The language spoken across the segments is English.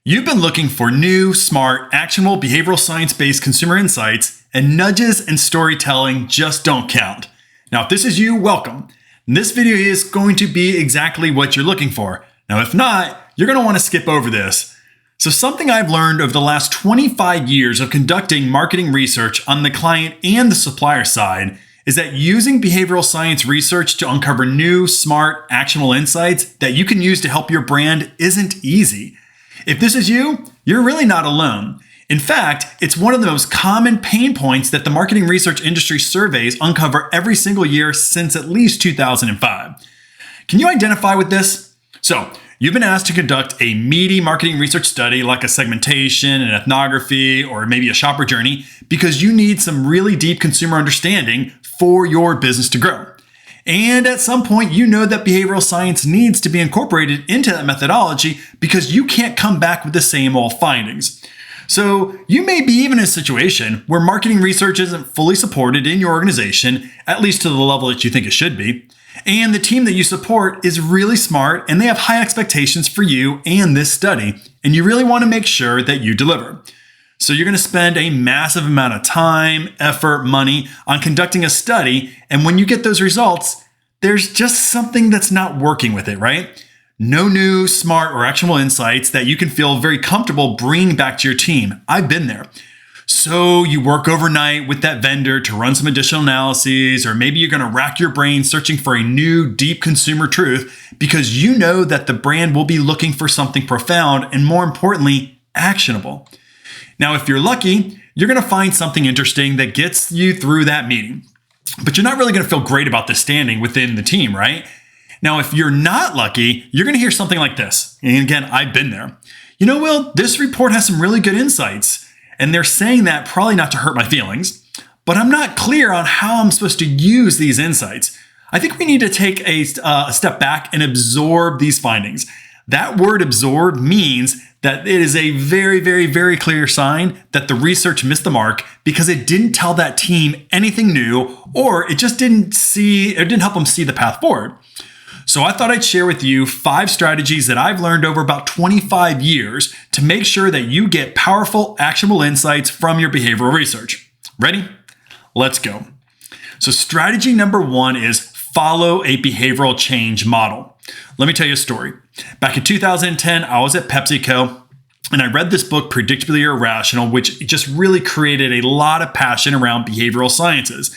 You've been looking for new, smart, actionable behavioral science-based consumer insights, and nudges and storytelling just don't count. Now, if this is you, welcome. This video is going to be exactly what you're looking for. Now, if not, you're going to want to skip over this. So something I've learned over the last 25 years of conducting marketing research on the client and the supplier side is that using behavioral science research to uncover new, smart, actionable insights that you can use to help your brand isn't easy. If this is you, you're really not alone. In fact, it's one of the most common pain points that the marketing research industry surveys uncover every single year since at least 2005. Can you identify with this? So, you've been asked to conduct a meaty marketing research study like a segmentation, an ethnography, or maybe a shopper journey because you need some really deep consumer understanding for your business to grow. And at some point, you know that behavioral science needs to be incorporated into that methodology because you can't come back with the same old findings. So you may be even in a situation where marketing research isn't fully supported in your organization, at least to the level that you think it should be. And the team that you support is really smart and they have high expectations for you and this study. And you really want to make sure that you deliver. So you're going to spend a massive amount of time, effort, money on conducting a study. And when you get those results, there's just something that's not working with it, right? No new, smart, or actionable insights that you can feel very comfortable bringing back to your team. I've been there. So you work overnight with that vendor to run some additional analyses, or maybe you're going to rack your brain searching for a new, deep consumer truth because you know that the brand will be looking for something profound and, more importantly, actionable. Now, if you're lucky, you're going to find something interesting that gets you through that meeting. But you're not really going to feel great about this standing within the team, right? Now, if you're not lucky, you're going to hear something like this. And again, I've been there. You know, Will, this report has some really good insights. And they're saying that probably not to hurt my feelings, but I'm not clear on how I'm supposed to use these insights. I think we need to take a step back and absorb these findings. That word absorb means that it is a very, very, very clear sign that the research missed the mark because it didn't tell that team anything new, or it just didn't help them see the path forward. So I thought I'd share with you 5 strategies that I've learned over about 25 years to make sure that you get powerful, actionable insights from your behavioral research. Ready? Let's go. So strategy number 1 is follow a behavioral change model. Let me tell you a story. Back in 2010, I was at PepsiCo and I read this book, Predictably Irrational, which just really created a lot of passion around behavioral sciences.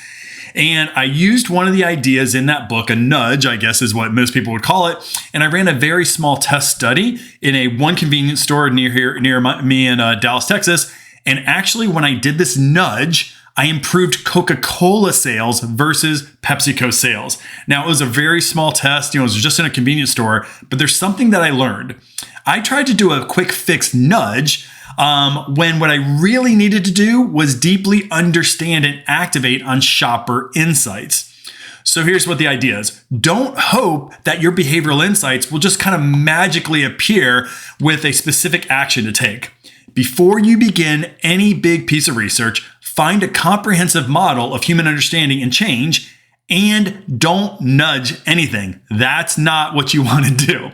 And I used one of the ideas in that book, a nudge, I guess is what most people would call it. And I ran a very small test study in one convenience store near me in Dallas, Texas. And actually, when I did this nudge, I improved Coca-Cola sales versus PepsiCo sales. Now, it was a very small test. It was just in a convenience store, but there's something that I learned. I tried to do a quick fix nudge when what I really needed to do was deeply understand and activate on shopper insights. So here's what the idea is. Don't hope that your behavioral insights will just kind of magically appear with a specific action to take. Before you begin any big piece of research, find a comprehensive model of human understanding and change, and don't nudge anything. That's not what you want to do.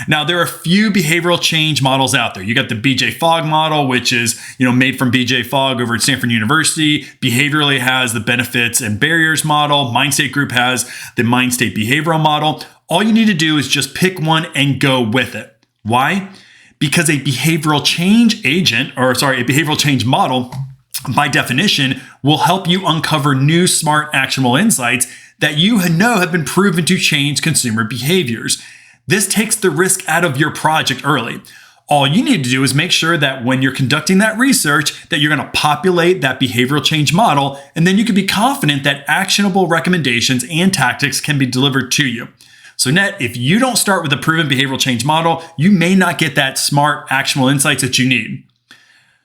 Now, there are a few behavioral change models out there. You got the BJ Fogg model, which is made from BJ Fogg over at Stanford University. Behaviorally has the benefits and barriers model. Mindstate Group has the Mindstate behavioral model. All you need to do is just pick one and go with it. Why? Because a behavioral change model, by definition, will help you uncover new, smart, actionable insights that you know have been proven to change consumer behaviors. This takes the risk out of your project early. All you need to do is make sure that when you're conducting that research, that you're going to populate that behavioral change model, and then you can be confident that actionable recommendations and tactics can be delivered to you. So if you don't start with a proven behavioral change model, you may not get that smart, actionable insights that you need.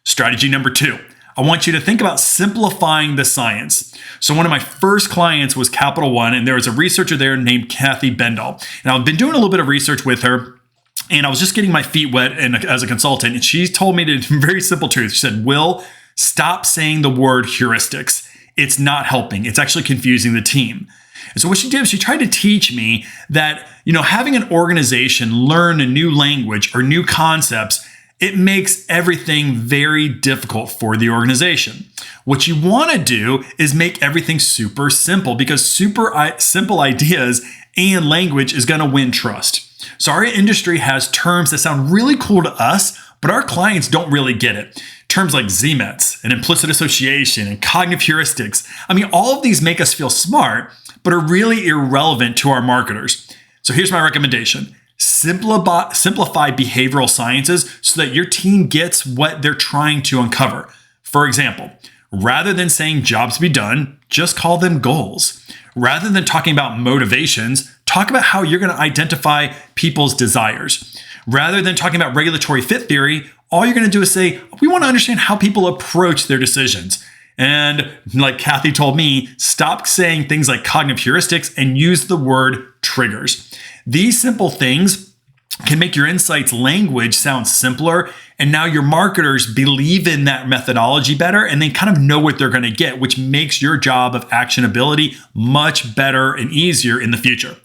Strategy number 2. I want you to think about simplifying the science. So one of my first clients was Capital One, and there was a researcher there named Kathy Bendall. And I've been doing a little bit of research with her, and I was just getting my feet wet as a consultant. And she told me a very simple truth. She said, Will, stop saying the word heuristics. It's not helping. It's actually confusing the team. And so what she did was she tried to teach me that, having an organization learn a new language or new concepts it makes everything very difficult for the organization. What you want to do is make everything super simple, because super simple ideas and language is going to win trust. So our industry has terms that sound really cool to us, but our clients don't really get it. Terms like ZMETs and implicit association and cognitive heuristics. All of these make us feel smart, but are really irrelevant to our marketers. So here's my recommendation. Simplify behavioral sciences so that your team gets what they're trying to uncover. For example, rather than saying jobs to be done, just call them goals. Rather than talking about motivations, talk about how you're going to identify people's desires. Rather than talking about regulatory fit theory, all you're going to do is say, we want to understand how people approach their decisions. And like Kathy told me, stop saying things like cognitive heuristics and use the word triggers. These simple things can make your insights language sound simpler, and now your marketers believe in that methodology better, and they kind of know what they're going to get, which makes your job of actionability much better and easier in the future.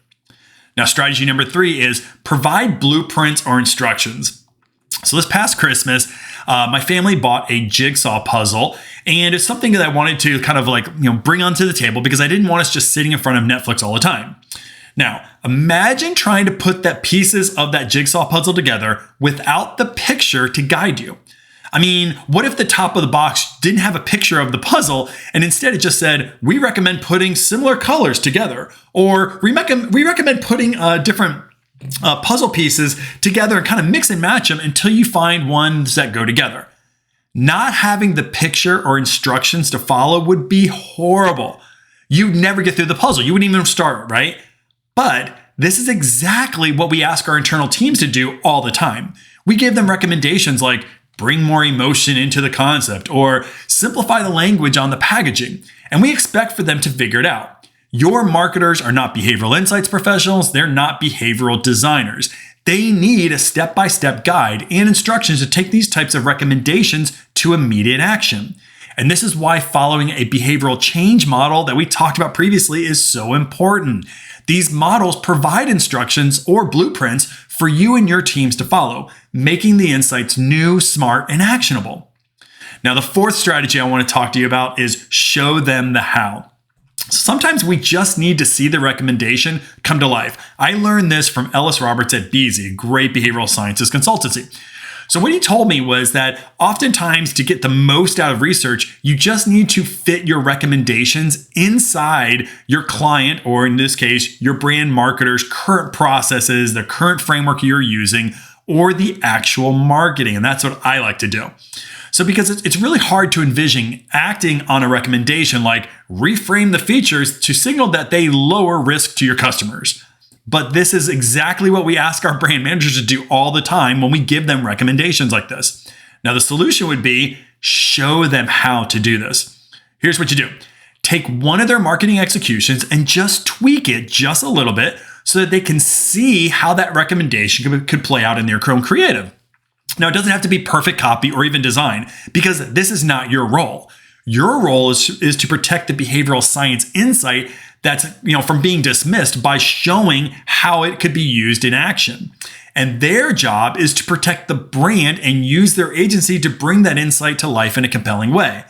Now, strategy number 3 is provide blueprints or instructions. So this past Christmas, my family bought a jigsaw puzzle, and it's something that I wanted to kind of bring onto the table because I didn't want us just sitting in front of Netflix all the time. Now, imagine trying to put that pieces of that jigsaw puzzle together without the picture to guide you. What if the top of the box didn't have a picture of the puzzle and instead it just said, we recommend putting similar colors together, or we recommend putting different puzzle pieces together and kind of mix and match them until you find ones that go together. Not having the picture or instructions to follow would be horrible. You'd never get through the puzzle. You wouldn't even start, right? But this is exactly what we ask our internal teams to do all the time. We give them recommendations like bring more emotion into the concept or simplify the language on the packaging, and we expect for them to figure it out. Your marketers are not behavioral insights professionals. They're not behavioral designers. They need a step-by-step guide and instructions to take these types of recommendations to immediate action. And this is why following a behavioral change model that we talked about previously is so important. These models provide instructions or blueprints for you and your teams to follow, making the insights new, smart, and actionable. Now, the 4th strategy I want to talk to you about is show them the how. Sometimes we just need to see the recommendation come to life. I learned this from Ellis Roberts at Beasley, a great behavioral sciences consultancy. So what he told me was that oftentimes to get the most out of research, you just need to fit your recommendations inside your client, or in this case, your brand marketer's current processes, the current framework you're using, or the actual marketing. And that's what I like to do. So because it's really hard to envision acting on a recommendation like reframe the features to signal that they lower risk to your customers. But this is exactly what we ask our brand managers to do all the time when we give them recommendations like this. Now, the solution would be show them how to do this. Here's what you do. Take one of their marketing executions and just tweak it just a little bit so that they can see how that recommendation could play out in their own creative. Now, it doesn't have to be perfect copy or even design because this is not your role. Your role is to protect the behavioral science insight that's from being dismissed by showing how it could be used in action. And their job is to protect the brand and use their agency to bring that insight to life in a compelling way.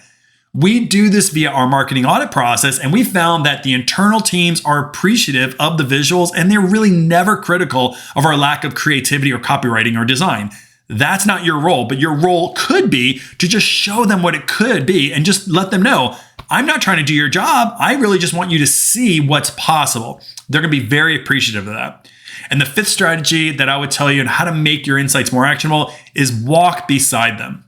We do this via our marketing audit process, and we found that the internal teams are appreciative of the visuals, and they're really never critical of our lack of creativity or copywriting or design. That's not your role, but your role could be to just show them what it could be and just let them know, I'm not trying to do your job. I really just want you to see what's possible. They're going to be very appreciative of that. And the 5th strategy that I would tell you on how to make your insights more actionable is walk beside them.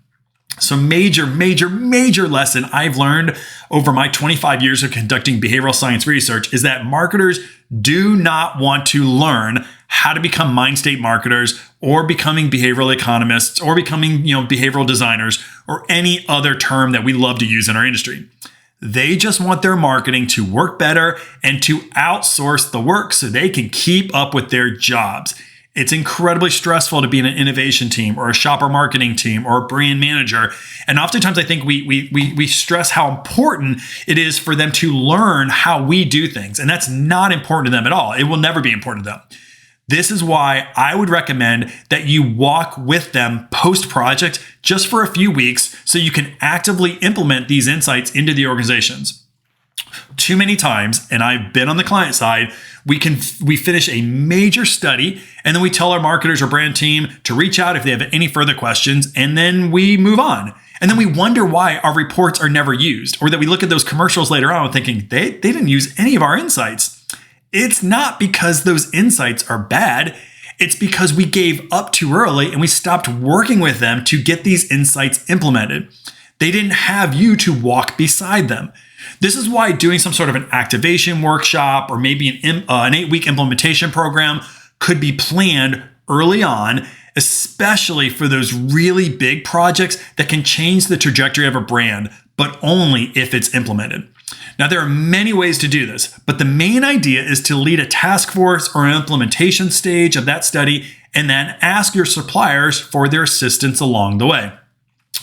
So major lesson I've learned over my 25 years of conducting behavioral science research is that marketers do not want to learn how to become mind state marketers or becoming behavioral economists or becoming behavioral designers or any other term that we love to use in our industry. They just want their marketing to work better and to outsource the work so they can keep up with their jobs. It's incredibly stressful to be in an innovation team or a shopper marketing team or a brand manager. And oftentimes I think we stress how important it is for them to learn how we do things. And that's not important to them at all. It will never be important to them. This is why I would recommend that you walk with them post-project just for a few weeks so you can actively implement these insights into the organizations. Too many times, and I've been on the client side, we finish a major study and then we tell our marketers or brand team to reach out if they have any further questions, and then we move on. And then we wonder why our reports are never used, or that we look at those commercials later on thinking they didn't use any of our insights. It's not because those insights are bad. It's because we gave up too early and we stopped working with them to get these insights implemented. They didn't have you to walk beside them. This is why doing some sort of an activation workshop or maybe an 8-week implementation program could be planned early on, especially for those really big projects that can change the trajectory of a brand, but only if it's implemented. Now, there are many ways to do this, but the main idea is to lead a task force or an implementation stage of that study and then ask your suppliers for their assistance along the way.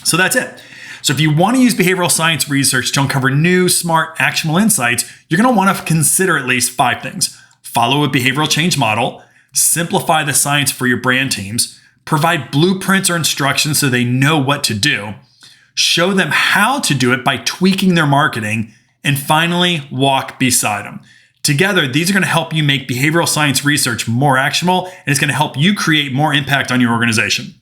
So that's it. So if you want to use behavioral science research to uncover new, smart, actionable insights, you're going to want to consider at least 5 things. Follow a behavioral change model, simplify the science for your brand teams, provide blueprints or instructions so they know what to do, show them how to do it by tweaking their marketing, and finally, walk beside them. Together, these are going to help you make behavioral science research more actionable, and it's going to help you create more impact on your organization.